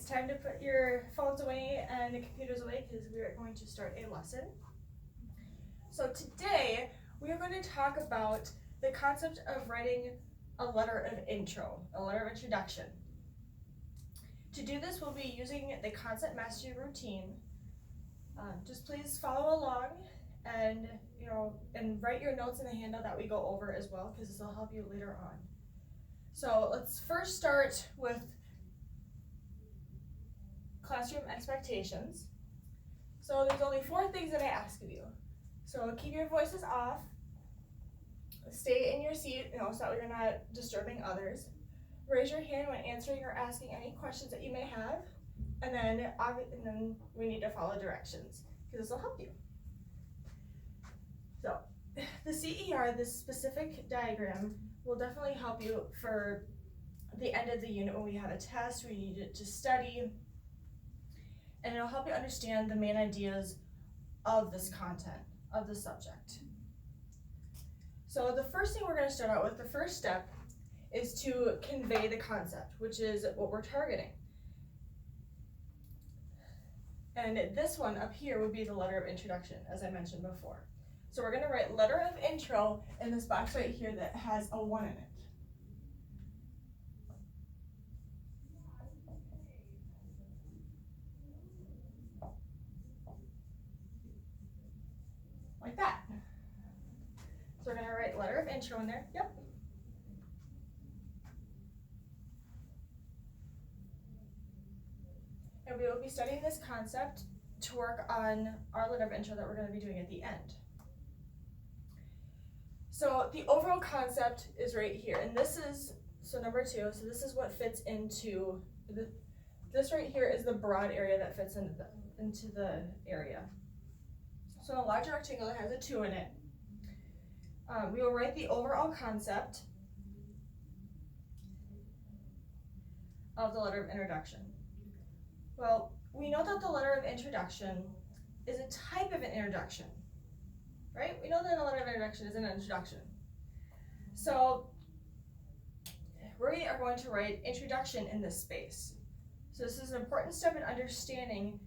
it's time to put your phones away and the computers away because we are going to start a lesson. So today we are going to talk about the concept of writing a letter of intro, a letter of introduction. To do this, we'll be using the concept mastery routine. Just please follow along and write your notes in the handout that we go over as well, because this will help you later on. So let's first start with classroom expectations. So there's only 4 things that I ask of you. So keep your voices off, stay in your seat, so that you're not disturbing others. Raise your hand when answering or asking any questions that you may have, and then we need to follow directions, because this will help you. So the CER, this specific diagram, will definitely help you for the end of the unit when we have a test, we need it to study, and it'll help you understand the main ideas of this content, of the subject. So the first thing we're going to start out with, the first step, is to convey the concept, which is what we're targeting. And this one up here would be the letter of introduction, as I mentioned before. So we're going to write letter of intro in this box right here that has a 1 in it. Like that. So we're going to write letter of intro in there. Yep. And we will be studying this concept to work on our letter of intro that we're going to be doing at the end. So the overall concept is right here, and this is, so number 2, so this is what fits into, this right here is the broad area that fits into the area. So a larger rectangle that has a 2 in it. We will write the overall concept of the letter of introduction. Well, we know that the letter of introduction is a type of an introduction, right? We know that a letter of introduction is an introduction. So we are going to write introduction in this space. So this is an important step in understanding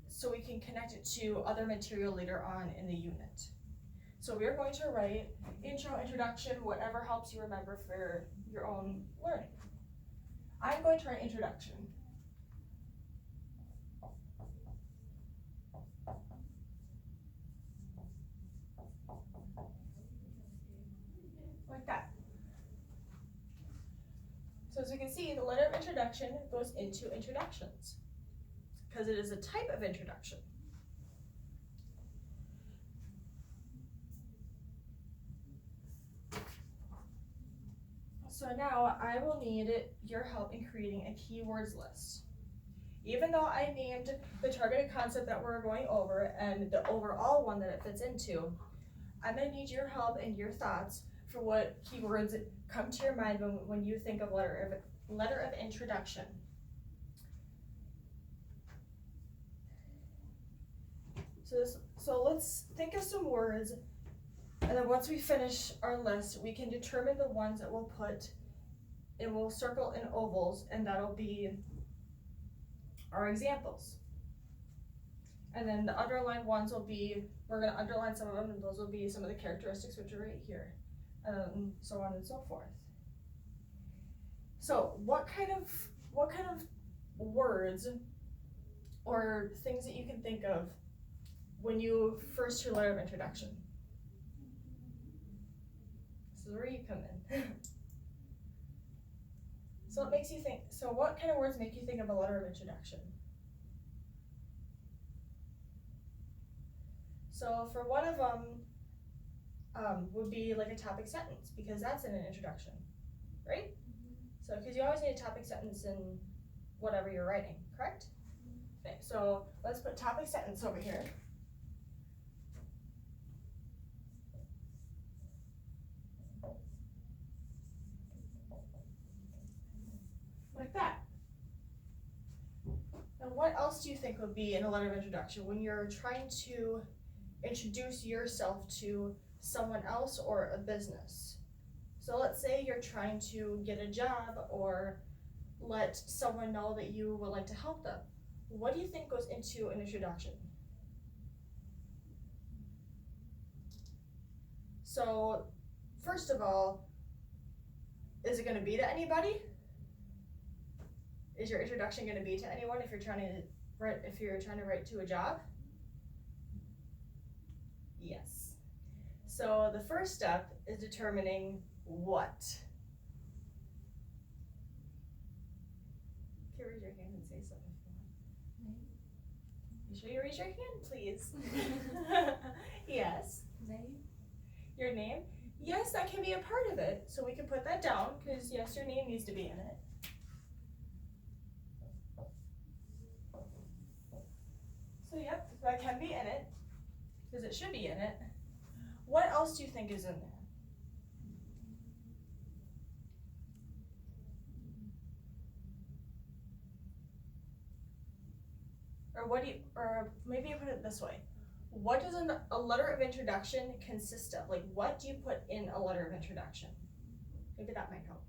so we can connect it to other material later on in the unit. So we are going to write intro, introduction, whatever helps you remember for your own learning. I'm going to write introduction. Like that. So as you can see, the letter of introduction goes into introductions because it is a type of introduction. So now I will need your help in creating a keywords list. Even though I named the targeted concept that we're going over and the overall one that it fits into, I'm going to need your help and your thoughts for what keywords come to your mind when you think of letter of introduction. So let's think of some words, and then once we finish our list, we can determine the ones that we'll put, and we'll circle in ovals, and that'll be our examples. And then the underlined ones will be, we're going to underline some of them, and those will be some of the characteristics which are right here, so on and so forth. So what kind of words or things that you can think of when you first hear letter of introduction? This is where you come in. So it makes you think, so what kind of words make you think of a letter of introduction? So for one of them would be like a topic sentence, because that's in an introduction, right? So because you always need a topic sentence in whatever you're writing, correct? Okay, so let's put topic sentence over here. Like that. Now what else do you think would be in a letter of introduction when you're trying to introduce yourself to someone else or a business? So let's say you're trying to get a job or let someone know that you would like to help them. What do you think goes into an introduction? So, first of all, is it going to be to anybody? Is your introduction going to be to anyone if you're trying to write to a job? Yes. So the first step is determining what. Okay, raise your hand and say something if you want. You sure you raise your hand, please? Yes. Name? Your name? Yes, that can be a part of it. So we can put that down because yes, your name needs to be in it. So yep, that can be in it because it should be in it. What else do you think is in there? Or maybe I put it this way. What does a letter of introduction consist of? Like, what do you put in a letter of introduction? Maybe that might help.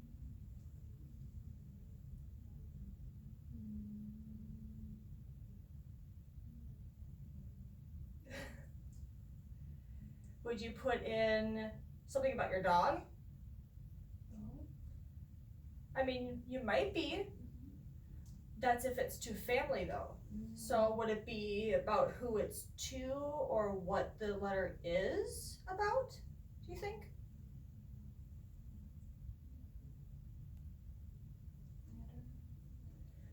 Would you put in something about your dog? No. I mean, you might be. That's if it's to family though. So would it be about who it's to or what the letter is about, do you think?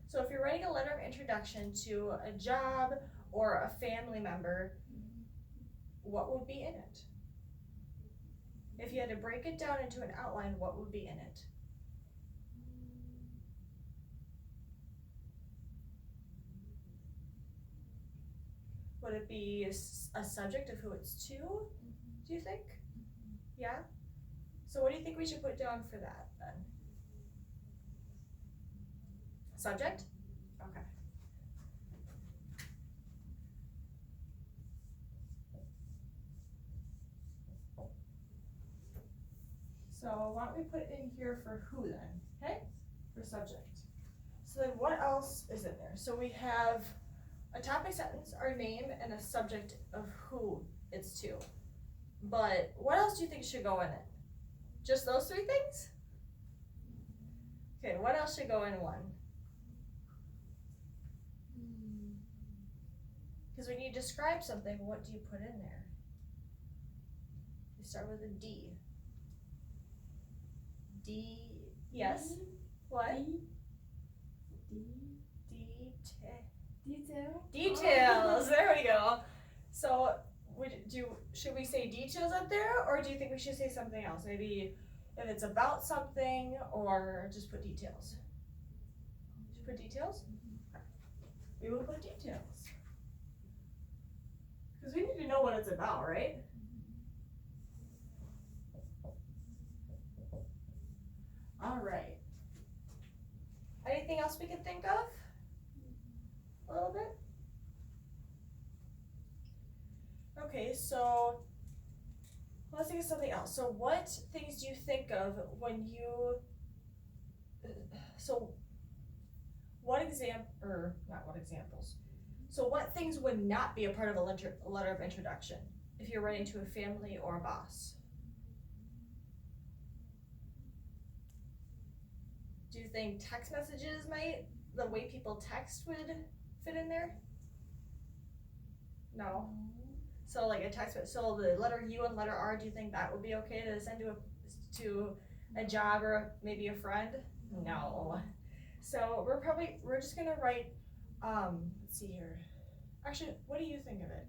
So if you're writing a letter of introduction to a job or a family member, what would be in it? If you had to break it down into an outline, what would be in it? Would it be a subject of who it's to, do you think? Yeah? So what do you think we should put down for that then? Subject? Okay. So why don't we put in here for who then, okay? For subject. So then what else is in there? So we have a topic sentence, our name, and a subject of who it's to. But what else do you think should go in it? Just those three things? Okay, what else should go in one? Because when you describe something, what do you put in there? You start with a D. D, yes? What? Detail? Details, there we go. So should we say details up there, or do you think we should say something else? Maybe if it's about something, or just put details? Should we put details? Okay. We will put details. Because we need to know what it's about, right? All right. Anything else we can think of? A little bit? Okay, so let's think of something else. So what things do you think of when you, so what examples? So what things would not be a part of a letter of introduction if you're writing to a family or a boss? Do you think text messages the way people text would fit in there? No. So like a text, so the letter U and letter R, do you think that would be okay to send to a job or maybe a friend? No. So we're just gonna write, let's see here. Actually, what do you think of it?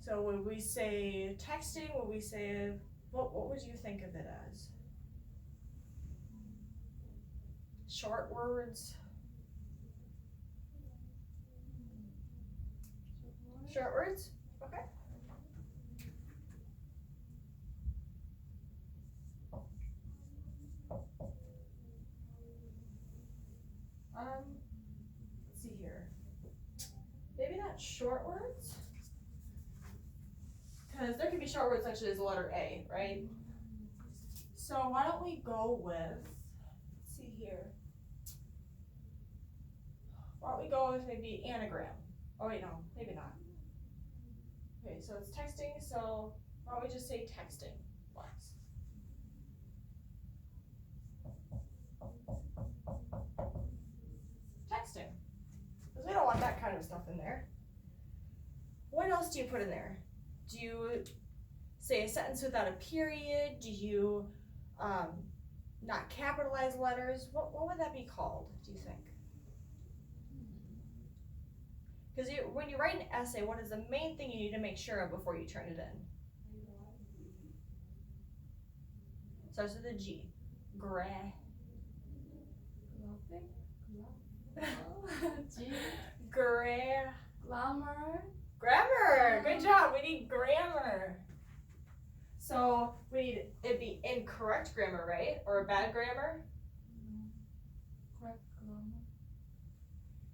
So would we say texting, would we say, what would you think of it as? Short words? Short words? Okay. Let's see here. Maybe not short words, because there can be short words such as the letter A, right? So why don't we go with, let's see here. Why don't we go with maybe anagram? Oh wait, no, maybe not. Okay, so it's texting, so why don't we just say texting once? Texting. Because we don't want that kind of stuff in there. What else do you put in there? Do you say a sentence without a period? Do you not capitalize letters? What would that be called, do you think? Because when you write an essay, what is the main thing you need to make sure of before you turn it in? Starts with a G. Gra. G. Gra. Glamour. Grammar. Good job. We need grammar. So we need it'd be incorrect grammar, right? Or bad grammar. Correct grammar.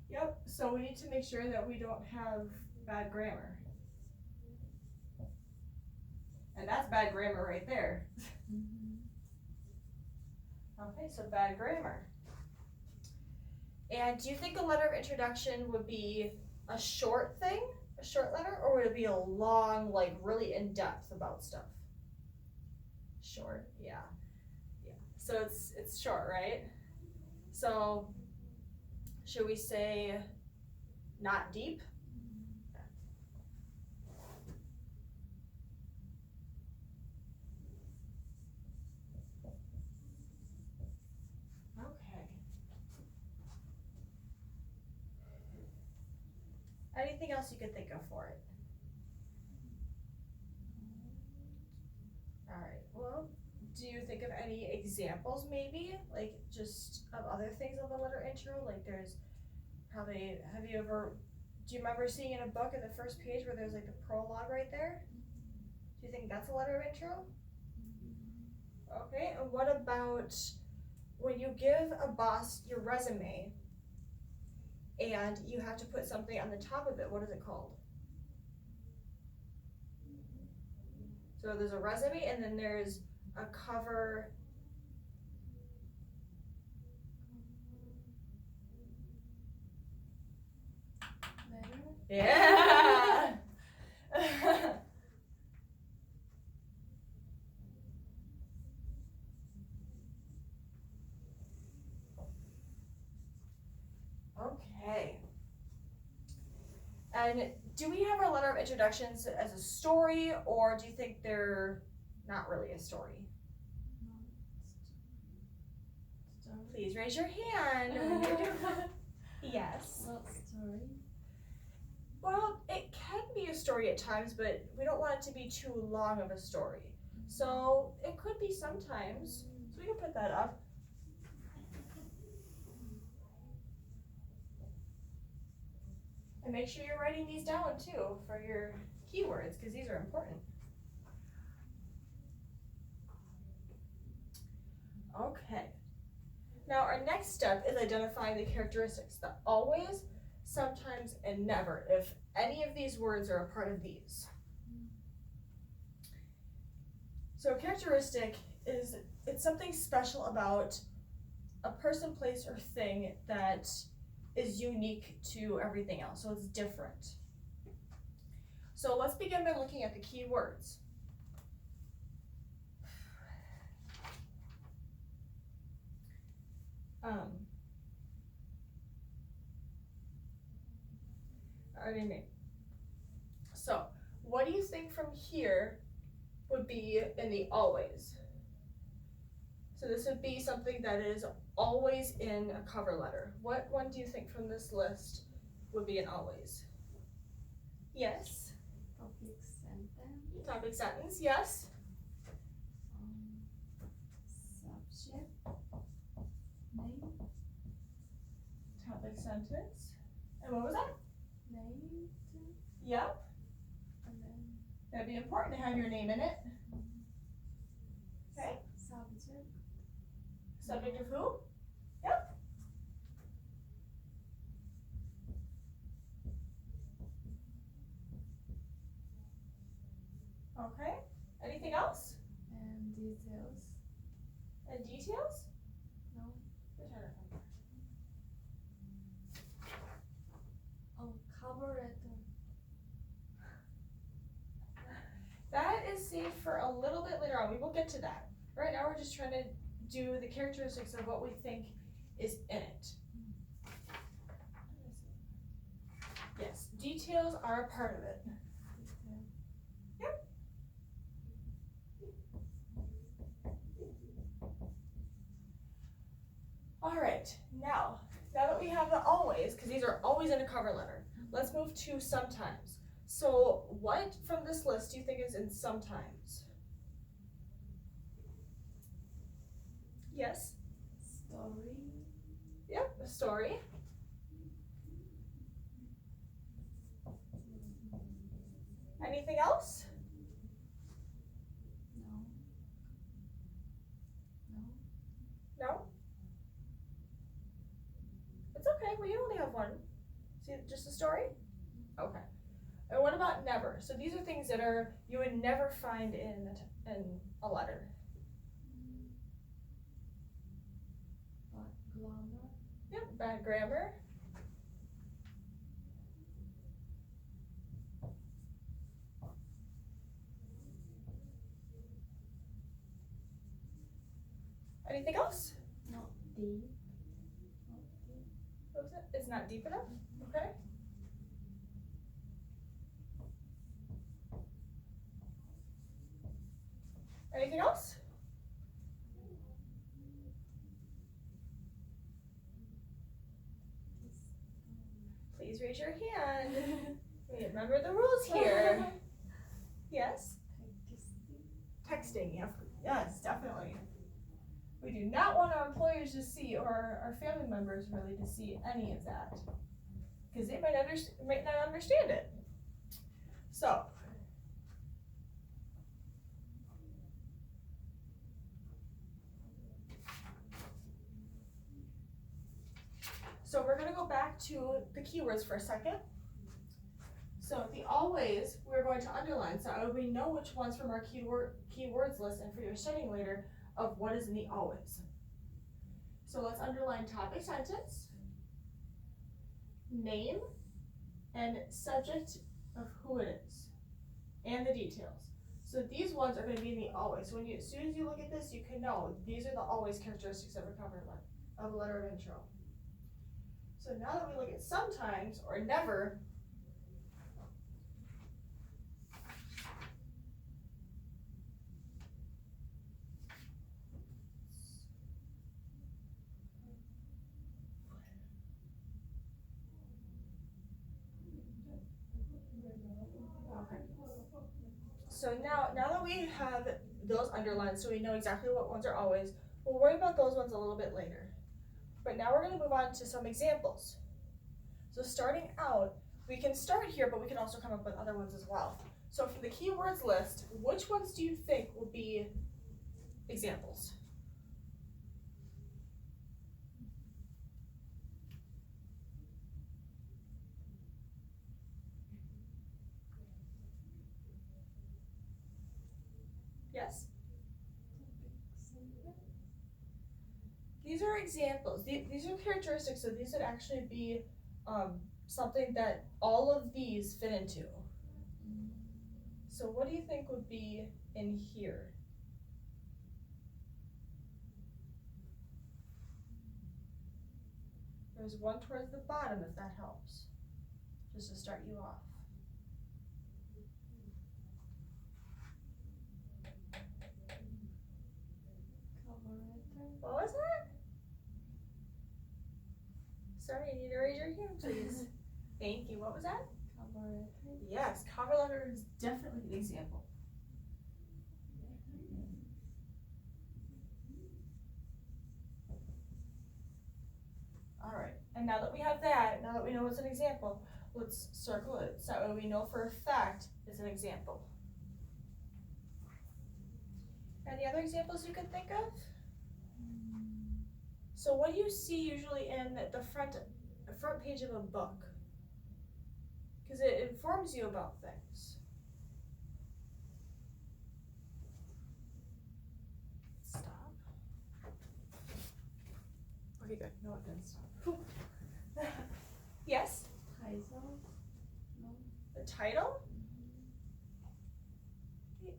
Yep. So we need to make sure that we don't have bad grammar. And that's bad grammar right there. Okay, so bad grammar. And do you think a letter of introduction would be a short thing, a short letter, or would it be a long, like really in depth about stuff? Short, yeah. So it's short, right? So should we say not deep? Okay. Anything else you could think of for it? All right, well, do you think of any examples maybe? Like just of other things of the letter intro? Like there's probably, do you remember seeing in a book at the first page where there's like the prologue right there? Do you think that's a letter of intro? Okay, and what about when you give a boss your resume and you have to put something on the top of it, what is it called? So there's a resume and then there's a cover. Letter. Yeah. Okay. And do we have our letter of introductions as a story, or do you think they're not really a story? Story. Please raise your hand. Yes. What story? Well, it can be a story at times, but we don't want it to be too long of a story. So it could be sometimes. So we can put that up. And make sure you're writing these down too for your keywords, because these are important. Okay. Now our next step is identifying the characteristics, the always, sometimes, and never, if any of these words are a part of these. So a characteristic is, it's something special about a person, place, or thing that is unique to everything else, so it's different. So let's begin by looking at the key words. So what do you think from here would be in the always? So this would be something that is always in a cover letter. What one do you think from this list would be an always? Yes. Topic sentence. Topic sentence, yes. Subject. Name. Topic sentence. And what was that? Name. Yep. And then That'd be important to have your name in it. Okay. subject. Subject of who? Yep. Okay. Anything else? And details. And details? No. on, we will get to that. Right now we're just trying to do the characteristics of what we think is in it. Yes, details are a part of it. Yep. All right, now that we have the always, because these are always in a cover letter, let's move to sometimes. So what from this list do you think is in sometimes? Yes? Story. Yep, a story. Anything else? No. No? It's okay, we only have one. See, just a story? Okay. And what about never? So these are things that you would never find in a letter. But grammar. Yep, bad grammar. Anything else? Not deep. What was it? It's not deep enough? Okay. Anything else? Please raise your hand. Remember the rules here. Yes? Texting, yes, definitely. We do not want our employers to see, or our family members really to see any of that, because they might not understand it. So, we're gonna go back to the keywords for a second. So the always, we're going to underline, so we know which ones from our keywords list and for your studying later of what is in the always. So let's underline topic sentence, name, and subject of who it is, and the details. So these ones are going to be in the always. So as soon as you look at this, you can know these are the always characteristics of a letter of intro. So now that we look at sometimes or never, so now that we have those underlined, so we know exactly what ones are always, we'll worry about those ones a little bit later. But now we're going to move on to some examples. So starting out, we can start here, but we can also come up with other ones as well. So for the keywords list, which ones do you think will be examples? Yes? These are examples. These are characteristics, so these would actually be something that all of these fit into. So what do you think would be in here? There's one towards the bottom if that helps, just to start you off. What was that? Sorry, you need to raise your hand, please. Thank you. What was that? Cover letter. Yes, cover letter is definitely an example. All right, and now that we have that, now that we know it's an example, let's circle it so we know for a fact it's an example. Any other examples you can think of? So what do you see usually in the front page of a book? Because it informs you about things. Stop. Okay, good. No, it didn't stop. Yes? Title. No. The title?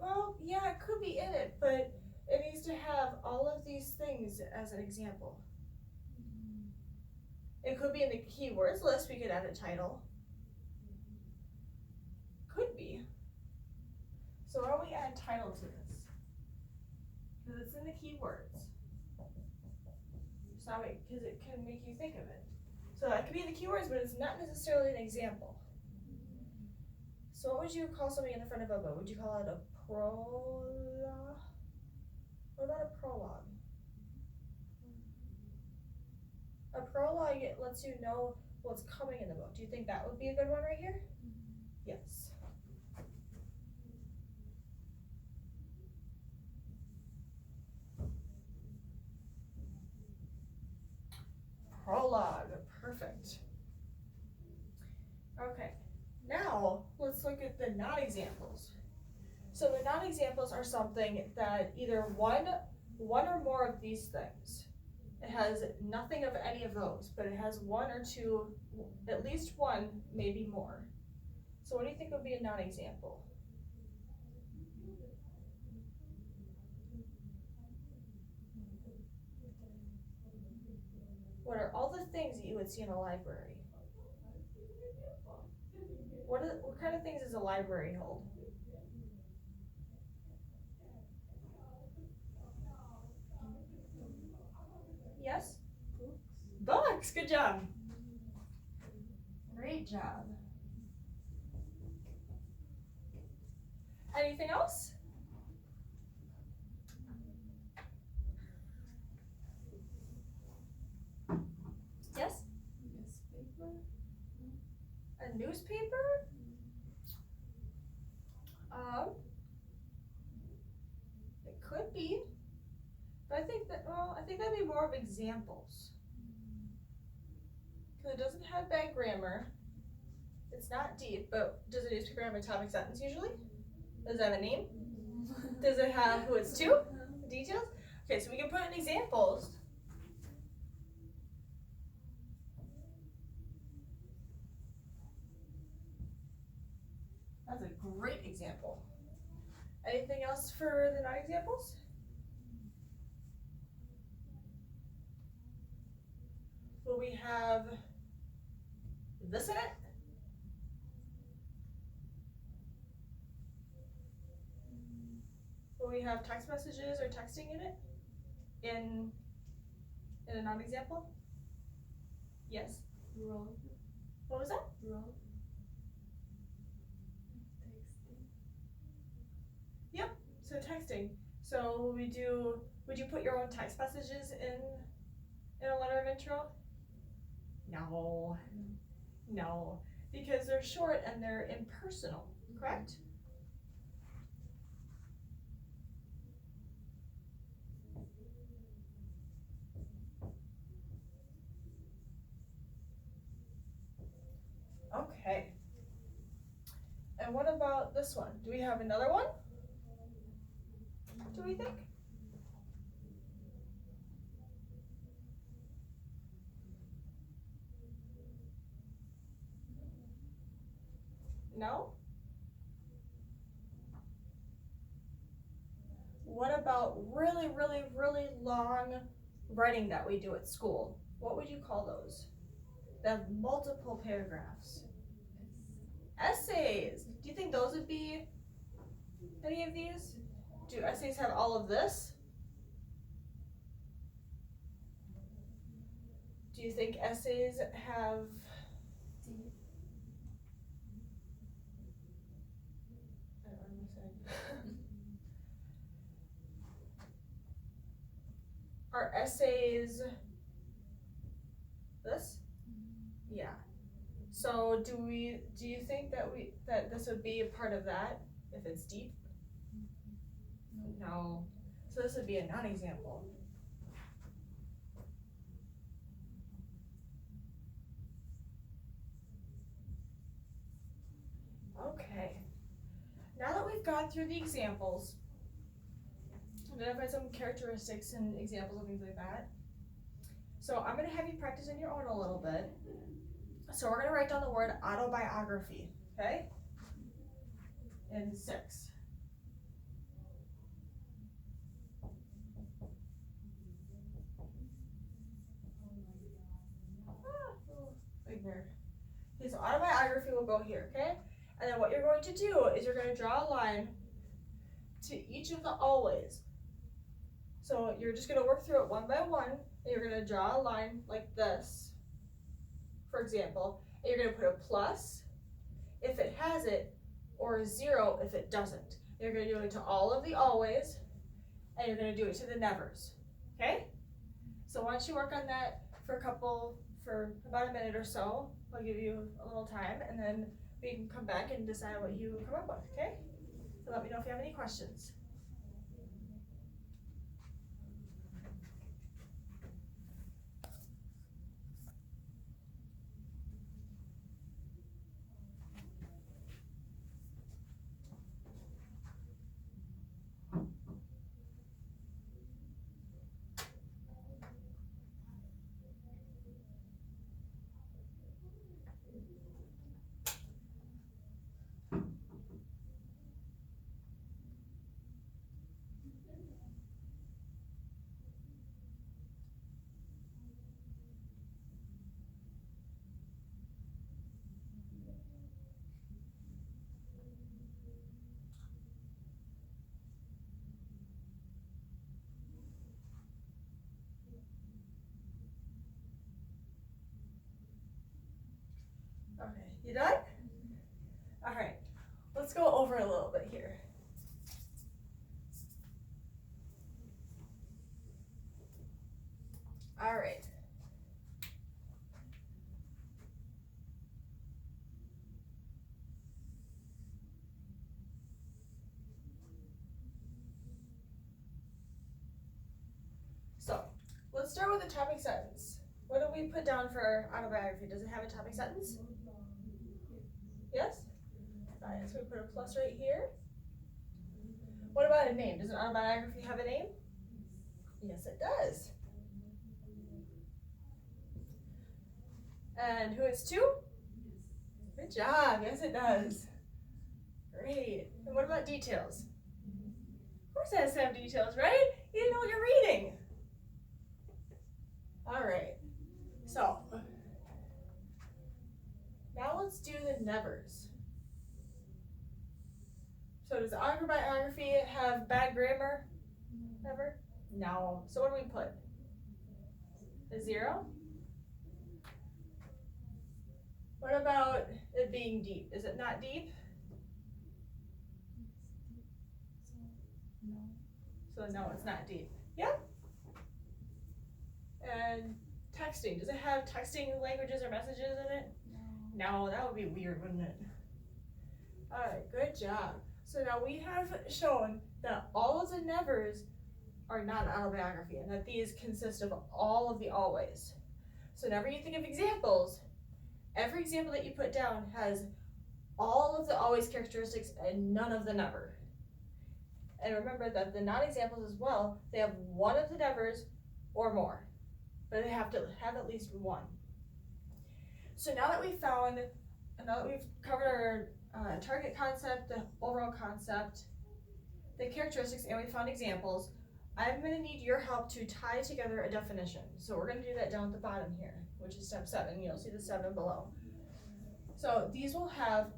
Well, yeah, it could be in it, but it needs to have all of these things as an example. It could be in the keywords list, we could add a title. Could be. So why don't we add title to this? Because it's in the keywords. So because it can make you think of it. So that could be in the keywords, but it's not necessarily an example. So what would you call something in the front of a book? Would you call it a prologue? What about a prologue? A prologue, it lets you know what's coming in the book. Do you think that would be a good one right here? Yes. Prologue, perfect. Okay, now let's look at the non-examples. So the non-examples are something that either one or more of these things. It has nothing of any of those, but it has one or two, at least one, maybe more. So what do you think would be a non-example? What are all the things that you would see in a library? What kind of things does a library hold? Yes? Books, good job. Great job. Anything else? Yes? Newspaper? A newspaper? It could be. But I think that'd be more of examples. Because it doesn't have bad grammar. It's not deep, but does a newspaper have a topic sentence usually? Does it have a name? Does it have who it's to? The details? Okay, so we can put in examples. That's a great example. Anything else for the non-examples? Will we have this in it? Will we have text messages or texting in it? In a non-example? Yes. Road. What was that? Road. Texting. Yep. So texting. So would you put your own text messages in a letter of intro? No. No. Because they're short and they're impersonal, correct? Okay. And what about this one? Do we have another one? Do we think? No? What about really, really, really long writing that we do at school? What would you call those? That have multiple paragraphs. Essays. Do you think those would be any of these? Do essays have all of this? Do you think essays have Deep. I don't know what I'm saying. Are essays this? Yeah. So do you think that this would be a part of that if it's deep? No. So this would be a non-example. Okay. Now that we've gone through the examples, identify some characteristics and examples and things like that. So I'm going to have you practice on your own a little bit. So we're going to write down the word autobiography, okay? In 6. here, okay? And then what you're going to do is you're going to draw a line to each of the always. So you're just going to work through it one by one, and you're going to draw a line like this, for example, and you're going to put a plus if it has it, or a 0 if it doesn't. You're going to do it to all of the always, and you're going to do it to the nevers, okay? So why don't you work on that for about a minute or so. I'll give you a little time, and then we can come back and decide what you come up with, okay? So let me know if you have any questions. Okay, you done? All right, let's go over a little bit here. All right. So, let's start with a topic sentence. What do we put down for autobiography? Does it have a topic sentence? Yes? Alright, so we put a plus right here. What about a name? Does an autobiography have a name? Yes, it does. And who it's to? Good job. Yes, it does. Great. And what about details? Of course it has to have details, right? You didn't know what you're reading. All right. So, now let's do the nevers. So does the autobiography have bad grammar? Never? No. So what do we put? A 0? What about it being deep? Is it not deep? No. So no, it's not deep. Yep. And texting. Does it have texting languages or messages in it? No. No, that would be weird, wouldn't it? All right, good job. So now we have shown that all of the nevers are not an autobiography, and that these consist of all of the always. So whenever you think of examples, every example that you put down has all of the always characteristics and none of the never. And remember that the non-examples as well, they have one of the nevers or more, but they have to have at least one. So now that we've covered our target concept, the overall concept, the characteristics, and we found examples, I'm going to need your help to tie together a definition. So we're going to do that down at the bottom here, which is step 7. You'll see the 7 below. So these will have,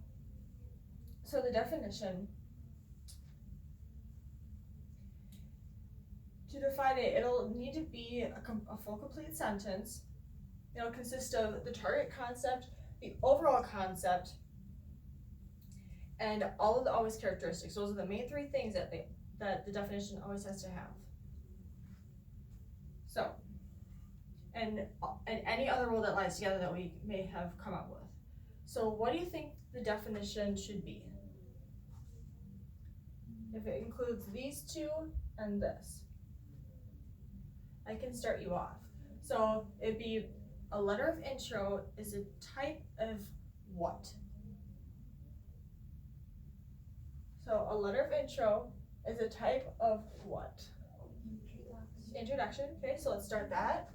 so the definition, to define it, it'll need to be a full complete sentence. It'll consist of the target concept, the overall concept, and all of the always characteristics. Those are the main 3 things that the definition always has to have. So, and any other rule that lies together that we may have come up with. So what do you think the definition should be? If it includes these 2 and this. I can start you off. So it'd be a letter of intro is a type of what? So a letter of intro is a type of what? Introduction. Okay, so let's start that.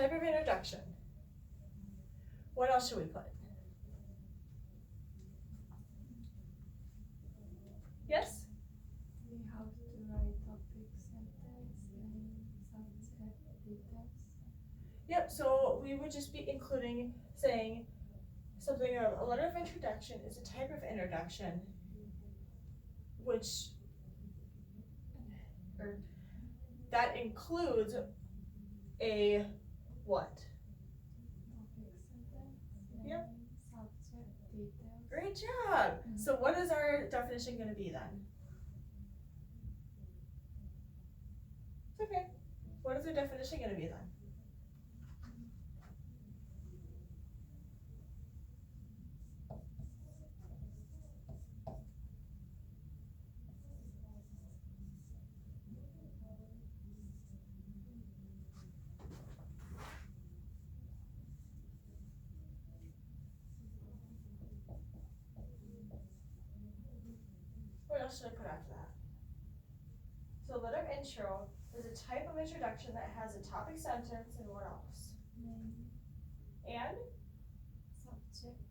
type of introduction. What else should we put? Yes? We have to write topic, sentence, name, subject, details. Yep, so we would just be including, saying something of a letter of introduction is a type of introduction, which, or that includes a what? Topic, sentence, name, Yep. subject, details. Great job! So what is our definition gonna be then? It's okay. What is our definition gonna be then? What else should I put after that? So letter of intro is a type of introduction that has a topic sentence and what else? Name, And subject,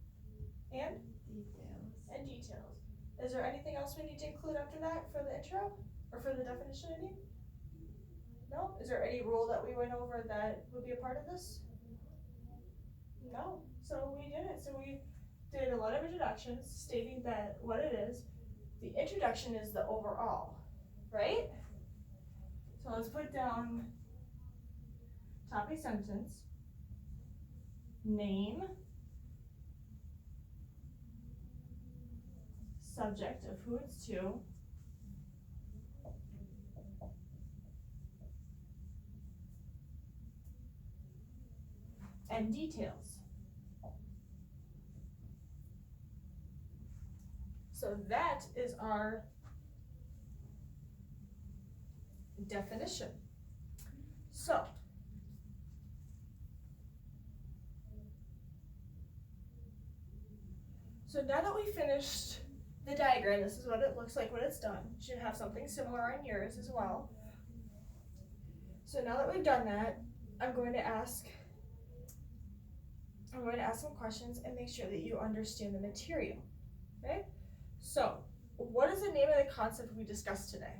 and details. and details. Is there anything else we need to include after that for the intro? Or for the definition, I mean? No? Is there any rule that we went over that would be a part of this? No. So we did it. So we did a lot of introductions stating that what it is. The introduction is the overall, right? So let's put down topic sentence, name, subject of who it's to, and details. So that is our definition. So now that we finished the diagram, this is what it looks like when it's done. You should have something similar on yours as well. So now that we've done that, I'm going to ask some questions and make sure that you understand the material, okay? So, what is the name of the concept we discussed today?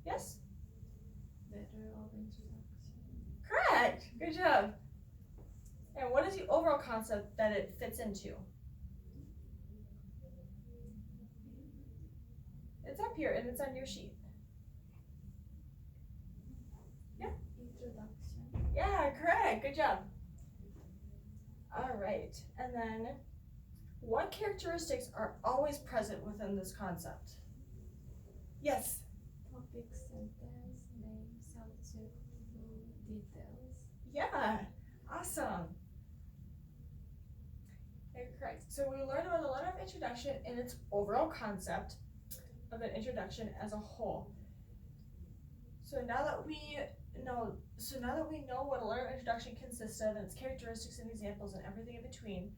Yes? Letter of introduction. Correct, good job. And what is the overall concept that it fits into? It's up here and it's on your sheet. Introduction. Yeah, correct, good job. All right, and then what characteristics are always present within this concept? Yes? Topic, sentence, name, subject, details. Yeah, awesome. Okay, correct. So we learned about the letter of introduction and its overall concept of an introduction as a whole. So now that we know what a letter of introduction consists of and its characteristics and examples and everything in between,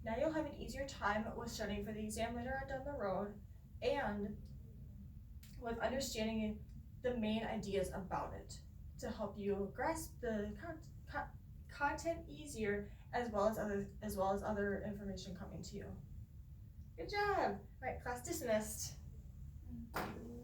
now you'll have an easier time with studying for the exam later on down the road and with understanding the main ideas about it to help you grasp the content easier as well as other information coming to you. Good job. Right, class dismissed. Thank you.